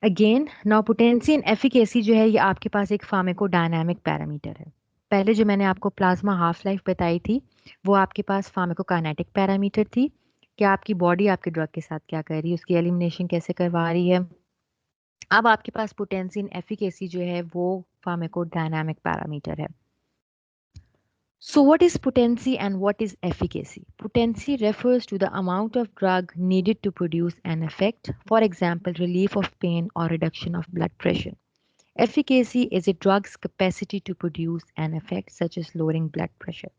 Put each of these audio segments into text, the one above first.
Again now potency and efficacy जो है ये आपके पास एक फार्माकोडायनामिक पैरामीटर है। पहले जो मैंने आपको प्लाज्मा हाफ लाइफ बताई थी वो आपके पास फार्माकोकाइनेटिक पैरामीटर थी कि आपकी बॉडी आपके ड्रग के साथ क्या कर रही है, उसकी एलिमिनेशन कैसे करवा रही है। अब आपके पास पोटेंसी एंड एफिकेसी जो है वो फार्माकोडायनामिक पैरामीटर है। So, what is potency and what is efficacy? Potency refers to the amount of drug needed to produce an effect, for example, relief of pain or reduction of blood pressure. Efficacy is a drug's capacity to produce an effect, such as lowering blood pressure.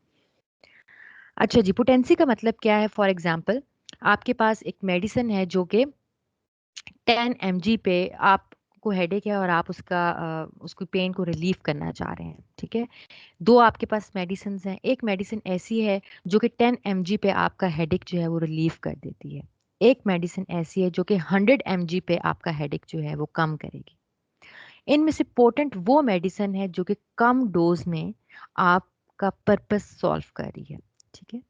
अच्छा जी, potency का मतलब क्या है? For example, आपके पास एक medicine है जो कि 10 mg पे आपको हेडेक है और आप उसको पेन को रिलीव करना चाह रहे हैं, ठीक है। दो आपके पास मेडिसिन हैं। एक मेडिसिन ऐसी है जो कि 10 mg पे आपका हेडेक जो है वो रिलीव कर देती है। एक मेडिसिन ऐसी है जो कि 100 mg पे आपका हेडेक जो है वो कम करेगी। इनमें से पोटेंट वो मेडिसिन है जो कि कम डोज में आपका पर्पस सॉल्व कर रही है, ठीक है।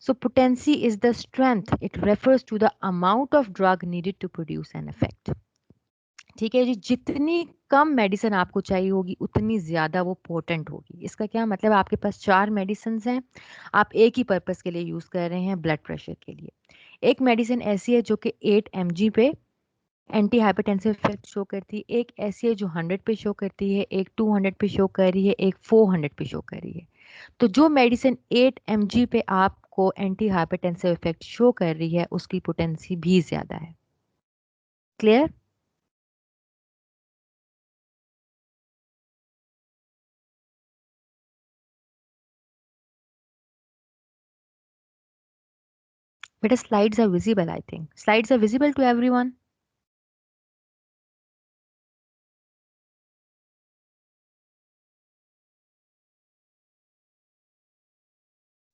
So potency is the strength, it refers to the amount of drug needed to produce an effect. ठीक है जी, जितनी कम मेडिसिन आपको चाहिए होगी उतनी ज्यादा वो पोटेंट होगी। इसका क्या मतलब? आपके पास 4 मेडिसिन हैं, आप एक ही पर्पस के लिए यूज कर रहे हैं, ब्लड प्रेशर के लिए। एक मेडिसिन ऐसी है जो कि 8 mg पे एंटी हाइपरटेंसिव इफेक्ट शो करती है, एक ऐसी है जो 100 पे शो करती है, एक 200 पे शो कर रही है, एक 400 पे शो कर रही है। तो जो मेडिसिन 8 mg पे आपको एंटी हाइपरटेंसिव इफेक्ट शो कर रही है उसकी पोटेंसी भी ज्यादा है। क्लियर? बेटा slides are visible, I think. Slides are visible to everyone.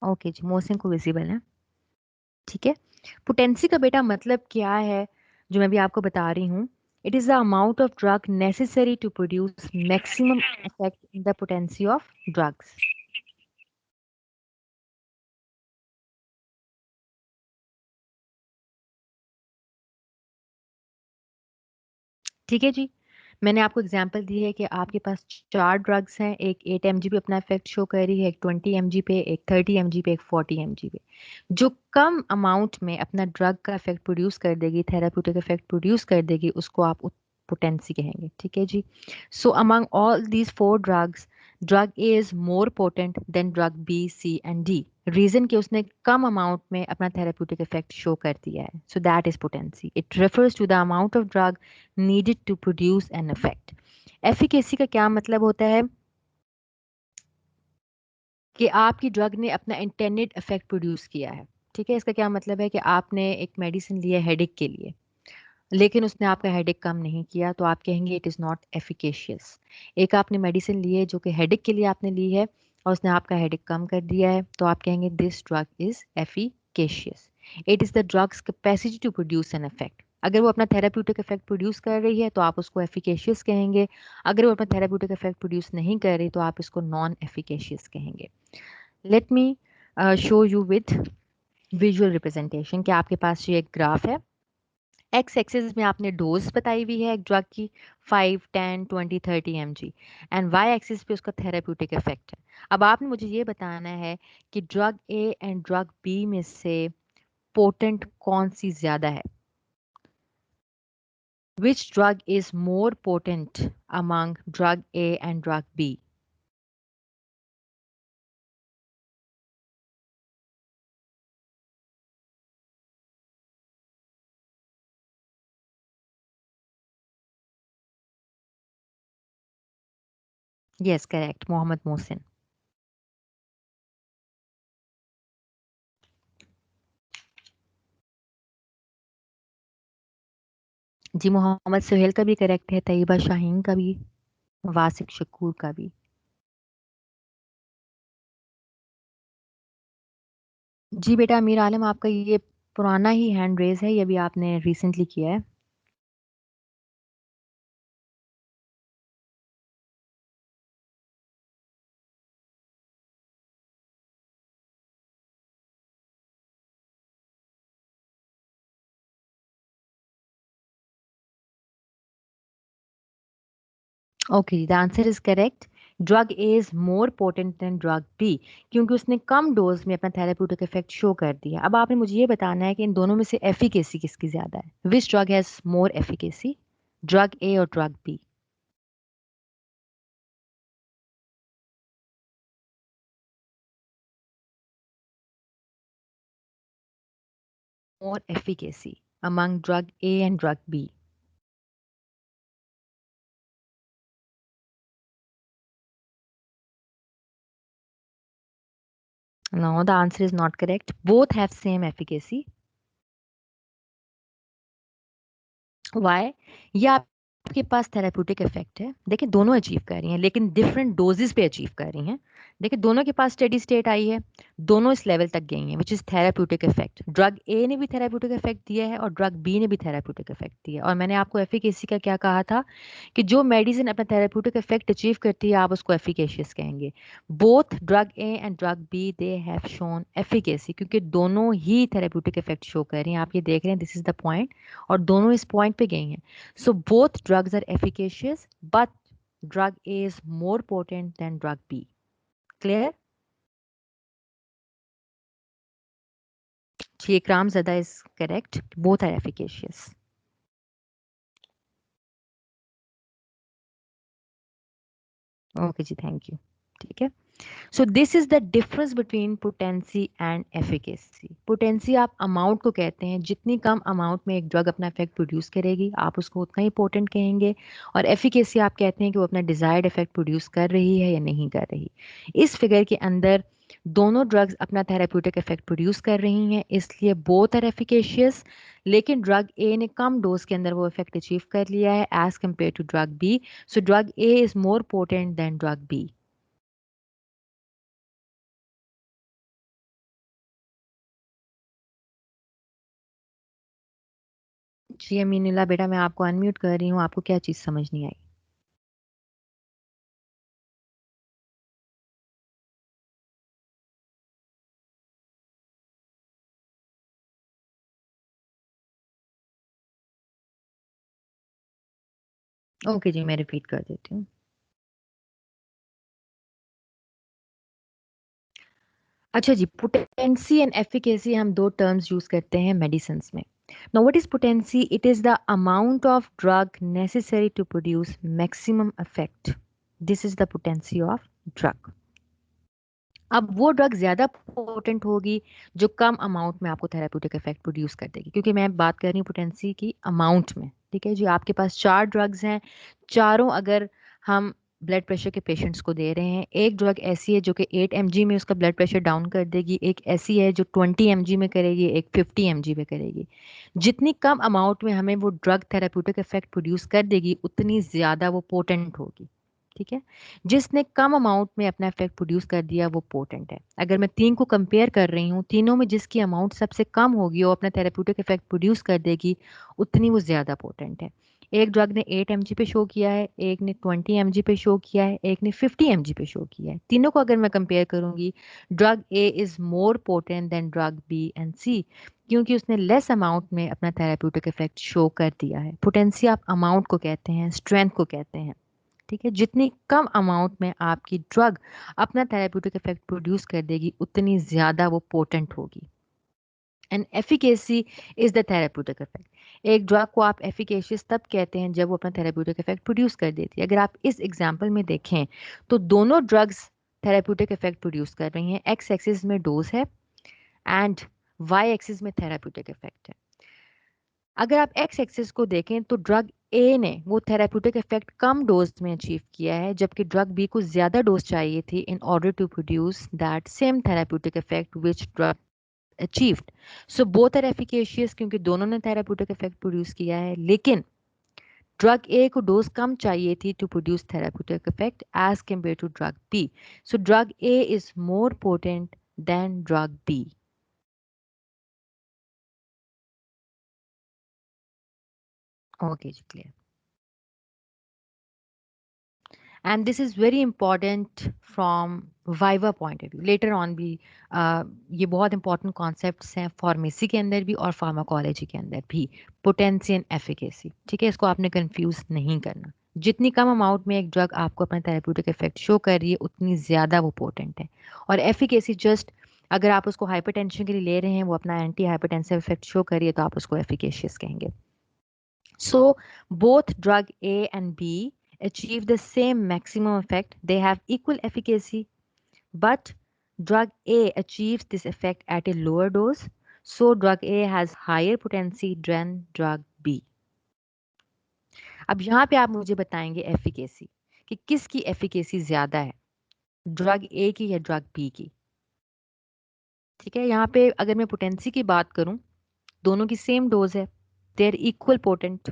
Okay जी, मोहसिन को विजिबल है, ठीक है। पोटेंसी का बेटा मतलब क्या है जो मैं भी आपको बता रही हूँ? It is the amount of drug necessary to produce maximum effect in the potency of drugs. ठीक है जी, मैंने आपको एग्जांपल दी है कि आपके पास 4 ड्रग्स हैं, एक 8 mg पे अपना इफेक्ट शो कर रही है, एक 20 mg पे, एक 30 mg पे, एक 40 mg पे। जो कम अमाउंट में अपना ड्रग का इफेक्ट प्रोड्यूस कर देगी, थेराप्यूटिक इफेक्ट प्रोड्यूस कर देगी, उसको आप पोटेंसी कहेंगे, ठीक है जी। So among all these 4 drugs, drug A is more potent than drug B, C and D. Reason कि उसने कम अमाउंट में अपना थेराप्यूटिक इफेक्ट शो कर दिया है, so that is potency. It refers to the amount of drug needed to produce an effect. Efficacy का क्या मतलब होता है? कि आपकी ड्रग ने अपना इंटेंडेड इफेक्ट प्रोड्यूस किया है, ठीक है। इसका क्या मतलब है कि आपने एक मेडिसिन लिया हेडेक के लिए, लेकिन उसने आपका हेडेक कम नहीं किया, तो आप कहेंगे इट इज़ नॉट एफिकेशियस। एक आपने मेडिसिन ली है जो कि हेडेक के लिए आपने ली है और उसने आपका हेडेक कम कर दिया है, तो आप कहेंगे this drug is efficacious. It is the drugs capacity to produce an effect. अगर वो अपना थेराप्यूटिक इफेक्ट प्रोड्यूस कर रही है तो आप उसको एफिकेशियस कहेंगे। अगर वो अपना थेराप्यूटिक इफेक्ट प्रोड्यूस नहीं कर रही तो आप इसको नॉन एफिकेशियस कहेंगे। Let me show you with visual representation. क्या आपके पास ये एक ग्राफ है? एक्स एक्सिस में आपने डोज बताई हुई है एक ड्रग की, 5, 10, 20, 30 mg, एंड वाई एक्सिस पे उसका थेराप्यूटिक इफेक्ट है। अब आपने मुझे ये बताना है कि drug A and drug B में से पोटेंट कौन सी ज्यादा है। Which drug is more potent among drug A and drug B? Yes correct, Mohammad Mohsin. जी, मोहम्मद सुहेल का भी करेक्ट है, तैयबा शाहीन का भी, वासिक शकूर का भी। जी बेटा अमीर आलम, आपका ये पुराना ही हैंड रेज है, ये भी आपने रिसेंटली किया है। Okay, the answer is correct. Drug A is more potent than drug B, क्योंकि उसने कम डोज में अपना थेरेप्यूटिक इफेक्ट शो कर दिया। अब आपने मुझे ये बताना है कि इन दोनों में से एफिकेसी किसकी ज्यादा है, which drug has more efficacy, drug A और drug B. More efficacy among drug A and drug B? No, the answer is not correct. Both have same efficacy. Why, ये आपके पास थेराप्यूटिक इफेक्ट है, देखिए दोनों achieve कर रही हैं लेकिन डिफरेंट डोजेस पे अचीव कर रही हैं। देखिए दोनों के पास स्टेडी स्टेट आई है, दोनों इस लेवल तक गई हैं which is therapeutic effect. Drug ए ने भी थेराप्यूटिक इफेक्ट दिया है और ड्रग बी ने भी थेराप्यूटिक इफेक्ट दिया है। और मैंने आपको एफिकेसी का क्या कहा था कि जो मेडिसिन अपना थेराप्यूटिक इफेक्ट अचीव करती है आप उसको एफिकेशियस कहेंगे। Both drug A and drug B they have shown efficacy, क्योंकि दोनों ही थेराप्यूटिक इफेक्ट शो कर रही हैं। आप ये देख रहे हैं, दिस इज द पॉइंट, और दोनों इस पॉइंट पे गई हैं। So both drugs are efficacious, but drug A is more potent than drug B. Clear? Ikram is correct. Both are efficacious. Okay ji, thank you. ठीक है। So this is the difference between potency and efficacy. Potency आप amount को कहते हैं, जितनी कम amount में एक drug अपना इफेक्ट प्रोड्यूस करेगी आप उसको उतना ही पोटेंट कहेंगे। और एफिकेसी आप कहते हैं कि वो अपना डिजायर्ड इफेक्ट प्रोड्यूस कर रही है या नहीं कर रही। इस फिगर के अंदर दोनों ड्रग्स अपना थेराप्यूटिक इफेक्ट प्रोड्यूस कर रही हैं, इसलिए बोथ आर एफिकेशियस। लेकिन ड्रग ए ने कम डोज के अंदर वो इफेक्ट अचीव कर लिया है as compare to drug B. So drug A is more potent than drug B. जी अमीनुल्लाह बेटा, मैं आपको अनम्यूट कर रही हूँ, आपको क्या चीज़ समझ नहीं आई? ओके जी, मैं रिपीट कर देती हूँ। अच्छा जी, पोटेंसी एंड एफिकेसी हम दो टर्म्स यूज करते हैं मेडिसिन में। Now what is potency? It is the amount of drug necessary to produce maximum effect. This is the potency of drug. अब वो ड्रग ज्यादा पोटेंट होगी जो कम अमाउंट में आपको थेराप्यूटिक इफेक्ट प्रोड्यूस कर देगी, क्योंकि मैं बात कर रही हूँ पोटेंसी की अमाउंट में। ठीक है जी, आपके पास चार ड्रग्स हैं, चारों अगर हम ब्लड प्रेशर के पेशेंट्स को दे रहे हैं, एक ड्रग ऐसी है जो कि 8 mg में उसका ब्लड प्रेशर डाउन कर देगी, एक ऐसी है जो 20 mg में करेगी, एक 50 mg में करेगी। जितनी कम अमाउंट में हमें वो ड्रग थेराप्यूटिक इफेक्ट प्रोड्यूस कर देगी उतनी ज्यादा वो पोटेंट होगी। ठीक है, जिसने कम अमाउंट में अपना इफेक्ट प्रोड्यूस कर दिया वो पोटेंट है। अगर मैं तीन को कंपेयर कर रही हूँ, तीनों में जिसकी अमाउंट सबसे कम होगी वो अपना थेरेप्यूटिक इफेक्ट प्रोड्यूस कर देगी, उतनी वो ज्यादा पोटेंट है। एक ड्रग ने 8 mg पे शो किया है, एक ने 20 mg पे शो किया है, एक ने 50 mg पे शो किया है। तीनों को अगर मैं कंपेयर करूंगी, drug A is more potent than drug B and C, क्योंकि उसने लेस अमाउंट में अपना थेरेप्यूटिक इफेक्ट शो कर दिया है। पोटेंसी आप अमाउंट को कहते हैं, स्ट्रेंथ को कहते हैं। ठीक है, जितनी कम अमाउंट में आपकी ड्रग अपना थेरेप्यूटिक इफेक्ट प्रोड्यूस कर देगी उतनी ज्यादा वो पोटेंट होगी। And efficacy is the therapeutic effect. एक ड्रग को आप एफिकेशियस तब कहते हैं जब वो अपना थेरेप्यूटिक इफेक्ट प्रोड्यूस कर देती है। अगर आप इस एग्जांपल में देखें तो दोनों ड्रग्स थेरेप्यूटिक इफेक्ट प्रोड्यूस कर रही हैं। एक्स एक्सिस में डोज है एंड वाई एक्सिस में थेरेप्यूटिक इफेक्ट है। अगर आप एक्स एक्सिस को देखें तो ड्रग ए ने वो थेराप्यूटिक इफेक्ट कम डोज में अचीव किया है, जबकि ड्रग बी को ज्यादा डोज चाहिए थी in order to produce that same therapeutic effect which drug achieved. So both are efficacious क्योंकि दोनों ने थेराप्यूटिक इफेक्ट प्रोड्यूस किया है, लेकिन ड्रग ए को डोज कम चाहिए थी to produce therapeutic effect as compare to drug B. So drug A is more potent than drug B. Okay जी, clear. and this is very important from viva point of view later on भी। ये बहुत important concepts हैं pharmacy के अंदर भी और pharmacology के अंदर भी। पोटेंसी एंड एफिकेसी, ठीक है, इसको आपने कंफ्यूज नहीं करना। जितनी कम अमाउंट में एक ड्रग आपको अपना थेरेप्यूटिक इफेक्ट शो कर रही है उतनी ज़्यादा वो पोटेंट है। और एफिकेसी जस्ट, अगर आप उसको हाइपरटेंशन के लिए ले रहे हैं, वो अपना एंटी हाइपरटेंसिव इफेक्ट शो कर रही है, तो आप उसको एफिकेशियस कहेंगे। So both drug A and B achieve the same maximum effect. They have equal efficacy, but drug A achieves this effect at a lower dose. So drug A has higher potency than drug B. अब यहाँ पे आप मुझे बताएंगे efficacy, कि किसकी efficacy ज्यादा है, ड्रग ए की या ड्रग बी की। ठीक है, यहाँ पे अगर मैं पोटेंसी की बात करूं, दोनों की सेम डोज है, दे आर इक्वल पोटेंट,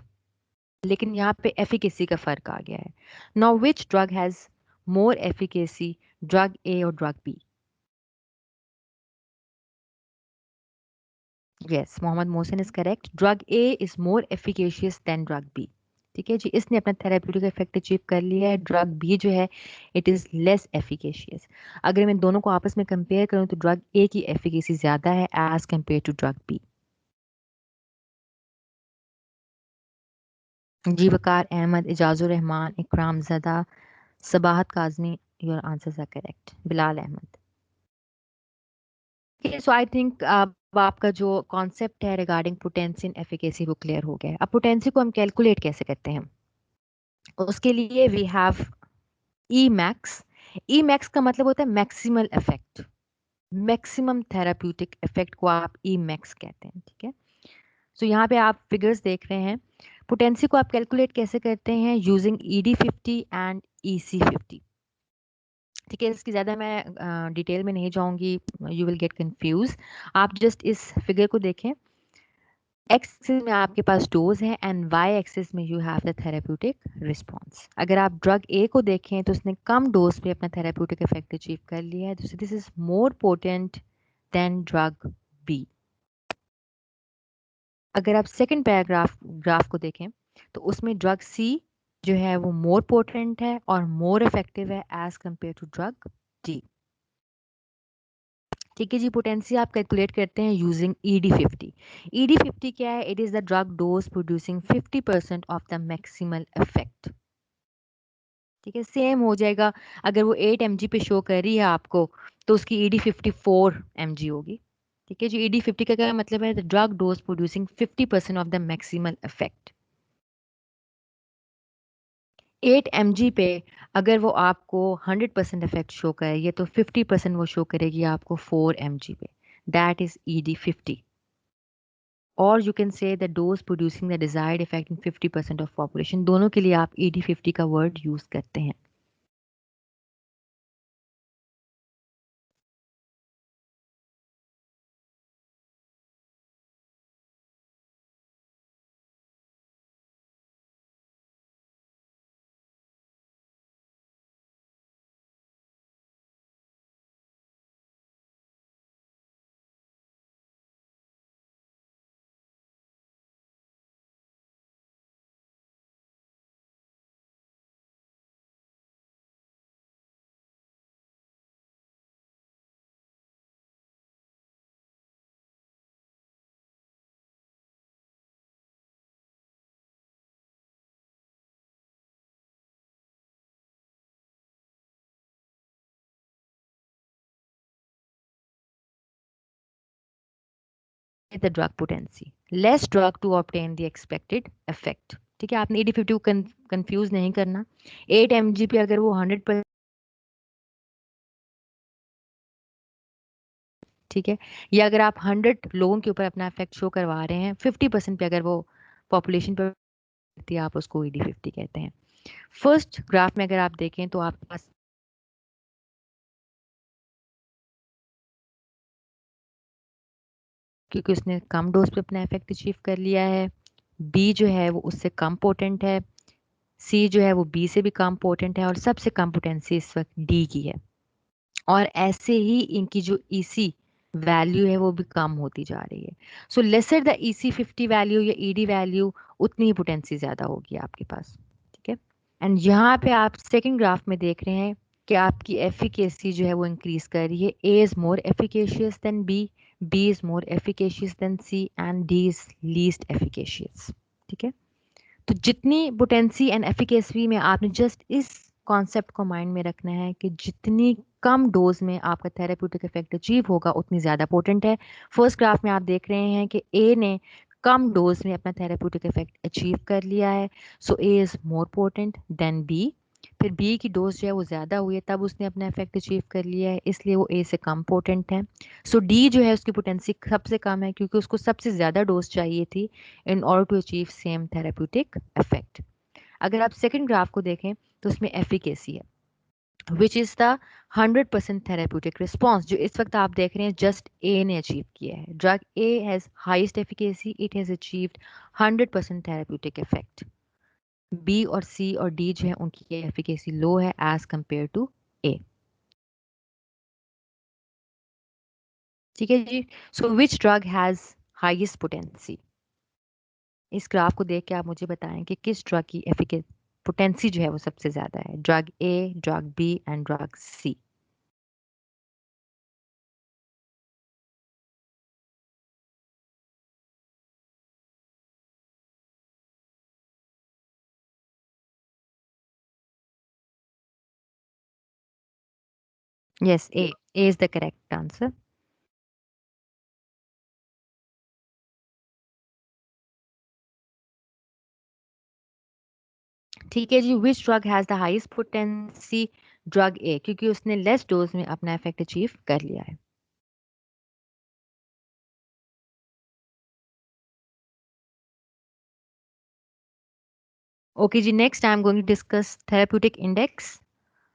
लेकिन यहाँ पे एफिकेसी का फर्क आ गया है। Now which drug has more efficacy, drug A और drug B? Yes, Mohammad Mohsin is correct, drug A is more efficacious than drug B. ठीक है जी, इसने अपना थेरेप्यूटिक इफेक्ट अचीव कर लिया है। ड्रग बी जो है इट इज लेस एफिकेशियस। अगर मैं दोनों को आपस में कंपेयर करूं तो ड्रग ए की एफिकेसी ज्यादा है as compare to drug B. जी, Waqar Ahmed, Ejazur Rahman, Ikram Zada, Sabahat Kazmi, your answers are correct. Bilal Ahmed. So I think अब आपका जो कॉन्सेप्ट है रिगार्डिंग पोटेंसी एंड एफिकेसी वो क्लियर हो गया है। अब पोटेंसी को हम कैलकुलेट कैसे करते हैं, उसके लिए we have E max. E max का मतलब होता है maximal effect, maximum therapeutic effect को आप ई मैक्स कहते हैं। ठीक है, सो यहाँ पे आप फिगर्स देख रहे हैं। पोटेंसी को आप कैलकुलेट कैसे करते हैं, यूजिंग ED50 एंड EC50। ठीक है, इसकी ज़्यादा मैं डिटेल में नहीं जाऊंगी, यू विल गेट कंफ्यूज। आप जस्ट इस फिगर को देखें। एक्स एक्सिस में आपके पास डोज है एंड वाई एक्सिस में you have the therapeutic response. अगर आप ड्रग ए को देखें तो उसने कम डोज पे अपना थेरेप्यूटिक इफेक्ट अचीव कर लिया है, तो this is more potent than drug B. अगर आप सेकंड पैराग्राफ ग्राफ को देखें तो उसमें ड्रग सी जो है वो मोर पोटेंट है और मोर इफेक्टिव है as compare to drug D. ठीक है जी, पोटेंसी आप कैलकुलेट करते हैं यूजिंग ED50। ED50 क्या है, it is the drug dose producing 50% of the maximal effect. ठीक है, सेम हो जाएगा। अगर वो 8 mg पे शो कर रही है आपको, तो उसकी ED50 4 mg होगी। ठीक है जी, ED50 का क्या मतलब है, the drug dose producing 50% of the maximal effect. 8 mg पे अगर वो आपको 100% इफेक्ट शो करेगी तो 50% वो शो करेगी आपको 4 mg पे, दैट इज ED50। और you can say the dose producing the desired effect in 50% of population, दोनों के लिए आप ED50 का वर्ड यूज करते हैं। The drug potency, less drug to obtain the expected effect. ठीक है, आपने ED50 को कंफ्यूज नहीं करना। 8 mg पे अगर वो 100, ठीक है, या अगर आप 100 लोगों के ऊपर अपना इफेक्ट शो करवा रहे हैं, 50% पे अगर वो पॉपुलेशन पर होती है, आप उसको ED50 कहते हैं। फर्स्ट ग्राफ में अगर आप देखें तो आपके पास, क्योंकि उसने कम डोज पे अपना इफेक्ट अचीव कर लिया है, बी जो है वो उससे कम पोटेंट है, सी जो है वो बी से भी कम पोटेंट है, और सबसे कम पोटेंसी इस वक्त डी की है। और ऐसे ही इनकी जो EC वैल्यू है वो भी कम होती जा रही है। सो लेसर द EC50 वैल्यू या ED वैल्यू, उतनी ही पोटेंसी ज्यादा होगी आपके पास। ठीक है, एंड यहाँ पे आप सेकंड ग्राफ में देख रहे हैं कि आपकी एफिकेसी जो है वो इंक्रीज कर रही है। A is more efficacious than B, B is more efficacious than C, and D is least efficacious. ठीक है, तो जितनी पोटेंसी एंड एफिकेसी में आपने जस्ट इस कॉन्सेप्ट को माइंड में रखना है कि जितनी कम डोज में आपका थेरेप्यूटिक इफेक्ट अचीव होगा उतनी ज़्यादा पोटेंट है। फर्स्ट ग्राफ में आप देख रहे हैं कि ए ने कम डोज में अपना थेरेप्यूटिक इफेक्ट अचीव कर लिया है, so A is more potent than B. फिर बी की डोज जो है वो ज़्यादा हुई है, तब उसने अपना इफेक्ट अचीव कर लिया है, इसलिए वो ए से कम पोटेंट है। सो डी जो है उसकी पोटेंसी सबसे कम है क्योंकि उसको सबसे ज़्यादा डोज चाहिए थी in order to achieve same therapeutic effect. अगर आप सेकंड ग्राफ को देखें तो उसमें एफिकेसी है, which is the 100% therapeutic response, जो इस वक्त आप देख रहे हैं जस्ट ए ने अचीव किया है। Drug A has highest efficacy, it has achieved 100% therapeutic effect. B और सी और डी जो है उनकी एफिकेसी लो है एज कंपेयर टू ए। ठीक है जी। So which drug has highest potency? इस ग्राफ को देख के आप मुझे बताएं कि किस ड्रग की एफिके पोटेंसी जो है वो सबसे ज्यादा है, drug A, drug B and drug C. Yes, A is the correct answer. ठीक है जी। Which drug has the highest potency? Drug A, क्योंकि उसने लेस डोज में अपना इफेक्ट अचीव कर लिया है। ओके जी, next I am going to discuss therapeutic index.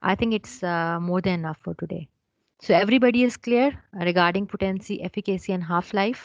I think it's more than enough for today. So everybody is clear regarding potency, efficacy, and half-life.